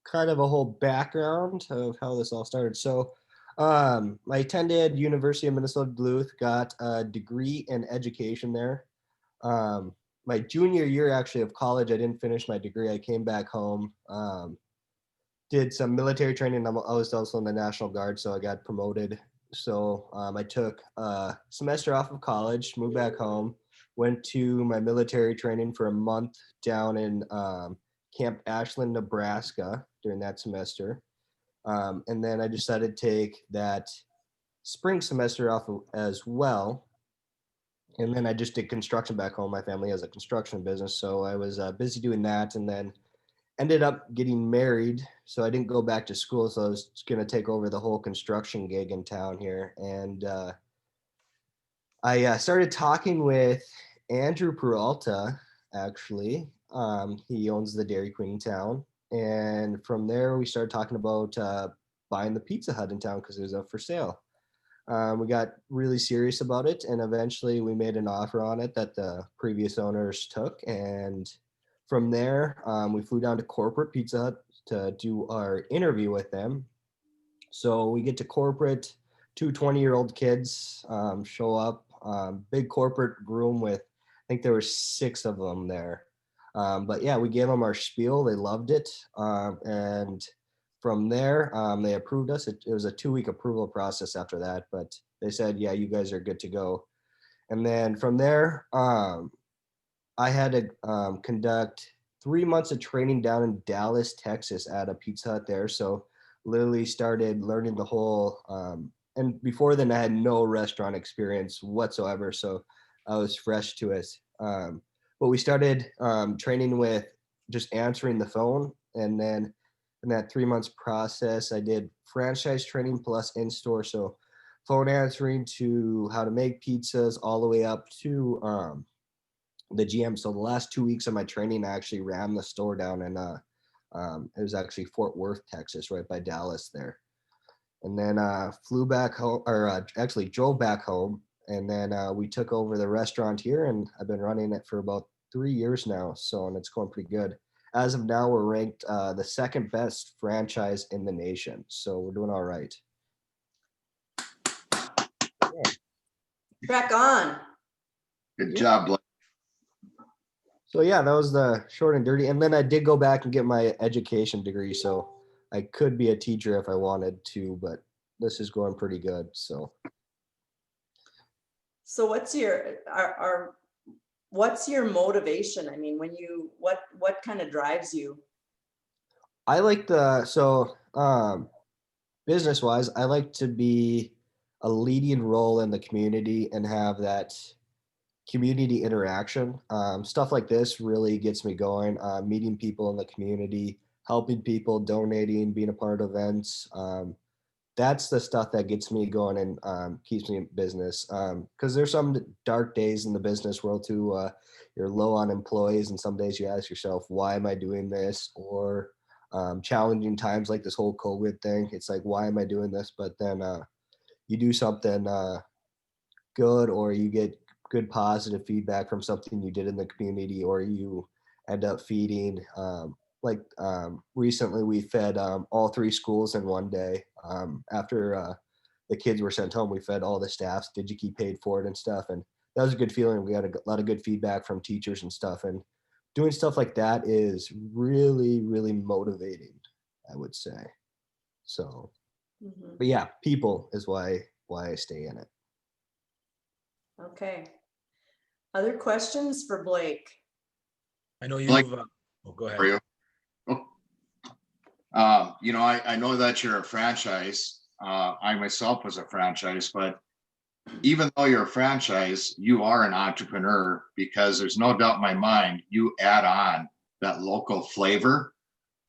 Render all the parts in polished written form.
kind of a whole background of how this all started. So, I attended University of Minnesota Duluth, got a degree in education there. Um, my junior year actually of college, I didn't finish my degree. I came back home, did some military training. I was also in the National Guard, so I got promoted. So I took a semester off of college, moved back home, went to my military training for a month down in Camp Ashland, Nebraska during that semester. And then I decided to take that spring semester off as well. And then I just did construction back home. My family has a construction business, so I was busy doing that, and then ended up getting married. So I didn't go back to school. So I was going to take over the whole construction gig in town here, and I started talking with Andrew Peralta. Actually, he owns the Dairy Queen in town, and from there we started talking about buying the Pizza Hut in town because it was up for sale. We got really serious about it, and eventually we made an offer on it that the previous owners took. And from there, we flew down to corporate Pizza Hut to do our interview with them. So we get to corporate, two 20-year-old kids show up, big corporate room with, I think there were 6 of them there. But yeah, we gave them our spiel. They loved it. And from there, they approved us. It was a 2-week approval process after that, but they said, yeah, you guys are good to go. And then from there, I had to conduct 3 months of training down in Dallas, Texas at a Pizza Hut there. So literally started learning the whole, and before then I had no restaurant experience whatsoever. So I was fresh to it. But we started training with just answering the phone. And then in that 3 months process, I did franchise training plus in-store. So phone answering to how to make pizzas all the way up to the GM. So the last 2 weeks of my training, I actually ran the store down in it was actually Fort Worth, Texas, right by Dallas there. And then flew back home, or actually drove back home. And then we took over the restaurant here, and I've been running it for about 3 years now. So, and it's going pretty good. As of now, we're ranked the second best franchise in the nation. So we're doing all right. Yeah. Crack on. Good job, Blake. So yeah, that was the short and dirty. And then I did go back and get my education degree. So I could be a teacher if I wanted to, but this is going pretty good. So what's your motivation? I mean, when you, what kind of drives you? I like business wise, I like to be a leading role in the community and have that community interaction. Stuff like this really gets me going. Meeting people in the community, helping people, donating, being a part of events. That's the stuff that gets me going and keeps me in business. Because there's some dark days in the business world too. You're low on employees, and some days you ask yourself, "Why am I doing this?" Or challenging times like this whole COVID thing. It's like, "Why am I doing this?" But then you do something good, or you get good positive feedback from something you did in the community, or you end up feeding. Recently we fed all 3 schools in one day. After the kids were sent home, we fed all the staffs. DigiKey paid for it and stuff, and that was a good feeling. We got a lot of good feedback from teachers and stuff, and doing stuff like that is really, really motivating, I would say. So, but yeah, people is why I stay in it. Okay. Other questions for Blake? I know you've, Blake, go ahead. Are you? I know that you're a franchise. I myself was a franchise, but even though you're a franchise, you are an entrepreneur, because there's no doubt in my mind, you add on that local flavor.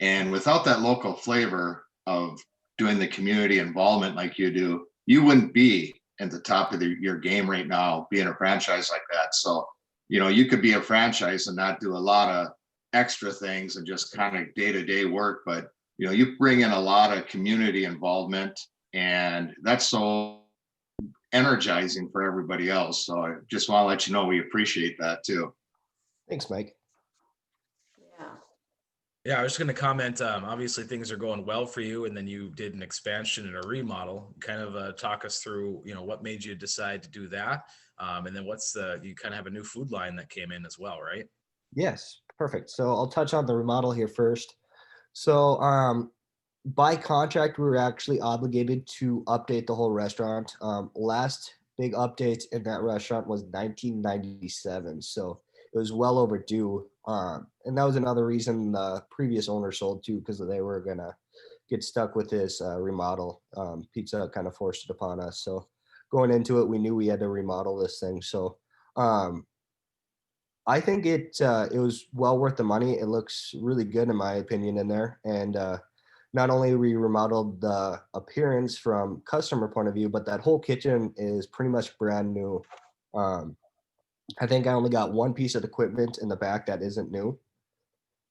And without that local flavor of doing the community involvement like you do, you wouldn't be at the top of your game right now, being a franchise like that. So, you could be a franchise and not do a lot of extra things and just kind of day-to-day work, but you bring in a lot of community involvement, and that's so energizing for everybody else. So I just want to let you know we appreciate that too. Thanks, Mike. Yeah. Yeah, I was just going to comment. Obviously, things are going well for you, and then you did an expansion and a remodel. Kind of talk us through, what made you decide to do that, and then you kind of have a new food line that came in as well, right? Yes, perfect. So I'll touch on the remodel here first. So by contract, we were actually obligated to update the whole restaurant. Last big update in that restaurant was 1997, so it was well overdue. And that was another reason the previous owner sold too, because they were gonna get stuck with this remodel. Pizza Hut kind of forced it upon us. So going into it, we knew we had to remodel this thing. So um, I think it was well worth the money. It looks really good in my opinion in there, and not only we remodeled the appearance from customer point of view, but that whole kitchen is pretty much brand new. Um, I think I only got one piece of equipment in the back that isn't new.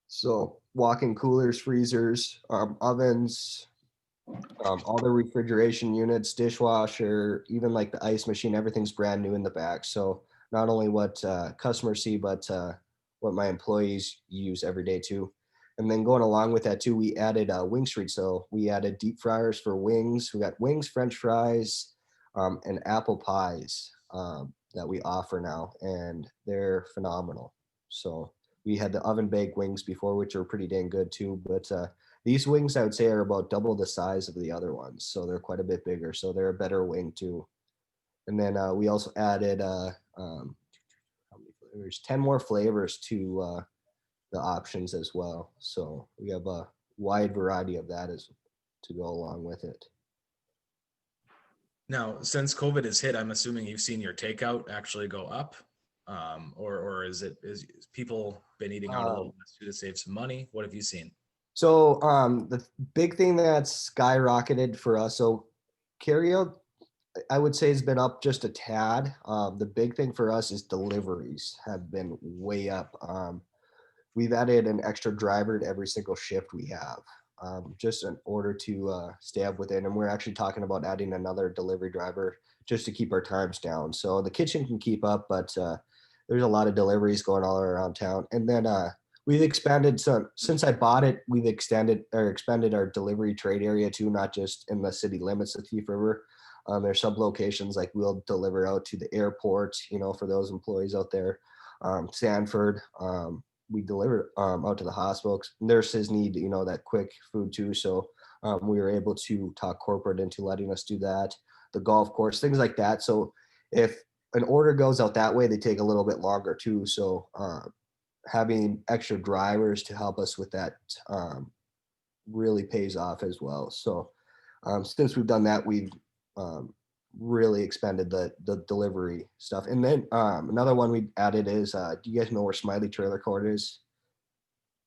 So walk-in coolers, freezers, ovens, all the refrigeration units, dishwasher, even like the ice machine, everything's brand new in the back. So not only what customers see, but what my employees use every day too. And then going along with that too, we added Wing Street. So we added deep fryers for wings. We got wings, French fries, and apple pies that we offer now, and they're phenomenal. So we had the oven baked wings before, which are pretty dang good too. But these wings, I would say, are about double the size of the other ones, so they're quite a bit bigger. So they're a better wing too. And then we also added how many flavors? 10 more flavors to the options as well. So we have a wide variety of that as to go along with it. Now, since COVID has hit, I'm assuming you've seen your takeout actually go up, or is people been eating out a little Um, less too to save some money? What have you seen? so the big thing that's skyrocketed for us. So carryout I would say has been up just a tad. The big thing for us is deliveries have been way up. We've added an extra driver to every single shift we have, just in order to stay up with it. And we're actually talking about adding another delivery driver just to keep our times down. So the kitchen can keep up, but there's a lot of deliveries going all around town. And then we've expanded. So since I bought it, we've extended or expanded our delivery trade area too, not just in the city limits of Thief River. There's some locations like we'll deliver out to the airport, for those employees out there. Sanford, we deliver out to the hospital. Nurses need, that quick food too. So we were able to talk corporate into letting us do that. The golf course, things like that. So if an order goes out that way, they take a little bit longer too. So having extra drivers to help us with that really pays off as well. So since we've done that, we've um, really expanded the delivery stuff. And then another one we added is, do you guys know where Smiley Trailer Court is?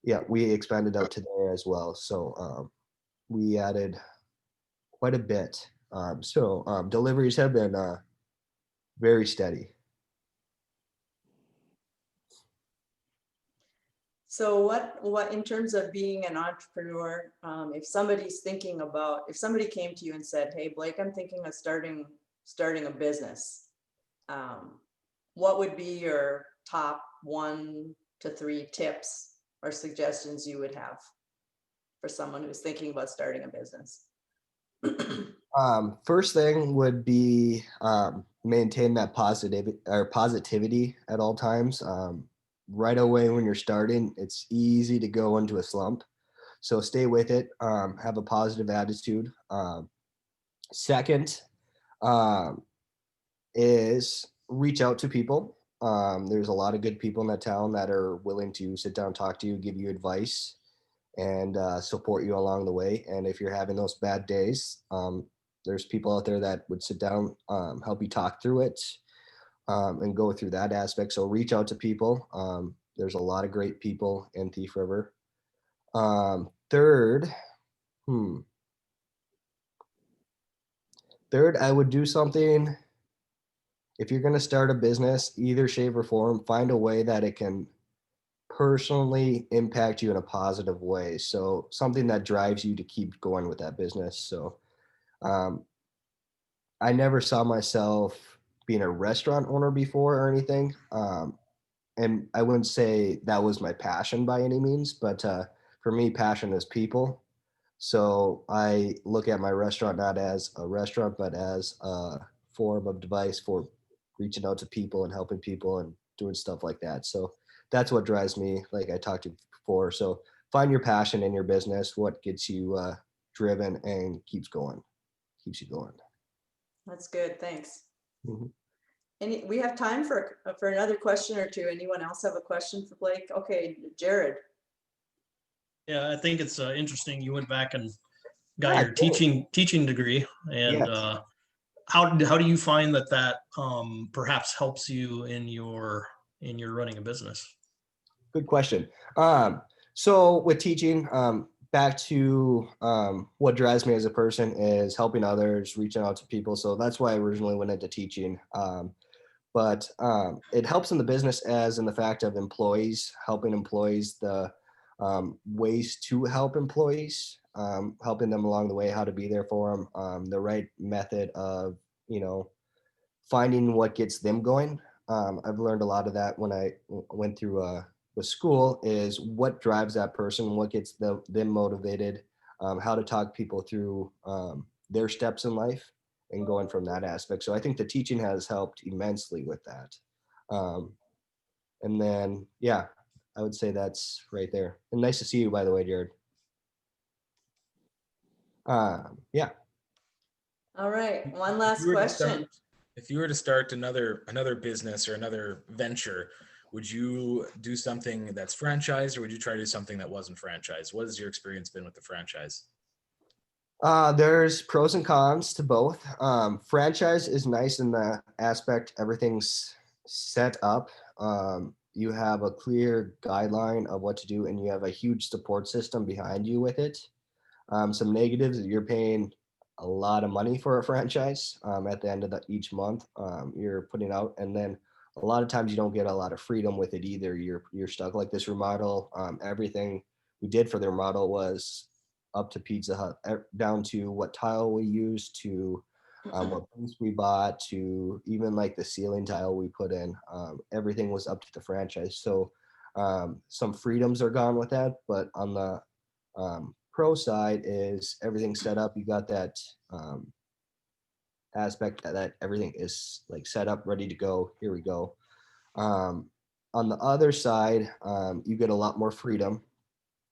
Yeah, we expanded out to there as well. So we added quite a bit. So deliveries have been very steady. So what in terms of being an entrepreneur, if if somebody came to you and said, "Hey, Blake, I'm thinking of starting a business," um, what would be your top 1 to 3 tips or suggestions you would have for someone who's thinking about starting a business? First thing would be maintain that positivity at all times. Right away when you're starting, it's easy to go into a slump. So stay with it. Have a positive attitude. Second um, is reach out to people. There's a lot of good people in that town that are willing to sit down, talk to you, give you advice, and support you along the way. And if you're having those bad days, there's people out there that would sit down, help you talk through it, and go through that aspect. So reach out to people. There's a lot of great people in Thief River. Third, hmm, third, I would do something. If you're going to start a business, either shape or form, find a way that it can personally impact you in a positive way. So something that drives you to keep going with that business. So um, I never saw myself being a restaurant owner before or anything. And I wouldn't say that was my passion by any means, but for me, passion is people. So I look at my restaurant not as a restaurant, but as a form of device for reaching out to people and helping people and doing stuff like that. So that's what drives me, like I talked to before. So find your passion in your business, what gets you driven and keeps you going. That's good. Thanks. Mhm. We have time for another question or two. Anyone else have a question for Blake? Okay, Jared. Yeah, I think it's interesting. You went back and got Yeah, your cool. teaching degree, and Yes. how do you find that perhaps helps you in your running a business? Good question. So with teaching, back to what drives me as a person is helping others, reaching out to people. So that's why I originally went into teaching. But it helps in the business as in the fact of employees, helping employees, the ways to help employees, helping them along the way, how to be there for them, the right method of, finding what gets them going. I've learned a lot of that when I went through with school is what drives that person, what gets them motivated, how to talk people through their steps in life and going from that aspect. So I think the teaching has helped immensely with that. And then, yeah, I would say that's right there. And nice to see you, by the way, Jared. Yeah. All right, one If last you were to start- question. If you were to start another business or another venture, would you do something that's franchised or would you try to do something that wasn't franchised? What has your experience been with the franchise? There's pros and cons to both. Franchise is nice in the aspect everything's set up. You have a clear guideline of what to do, and you have a huge support system behind you with it. Some negatives: you're paying a lot of money for a franchise at the end of each month. You're putting out, and then a lot of times you don't get a lot of freedom with it either. You're stuck like this remodel. Everything we did for the remodel was up to Pizza Hut, down to what tile we used, to what booth we bought, to even like the ceiling tile we put in. Everything was up to the franchise. So some freedoms are gone with that, but on the pro side is everything set up. You got that aspect that everything is like set up, ready to go. Here we go. On the other side, you get a lot more freedom.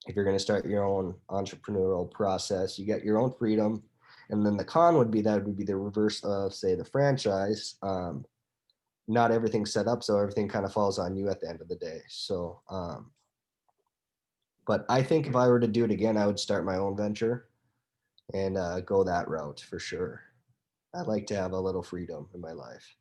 If you're going to start your own entrepreneurial process, you get your own freedom. And then the con would be that would be the reverse of, say, the franchise. Not everything's set up, so everything kind of falls on you at the end of the day. So, but I think if I were to do it again, I would start my own venture and go that route for sure. I'd like to have a little freedom in my life.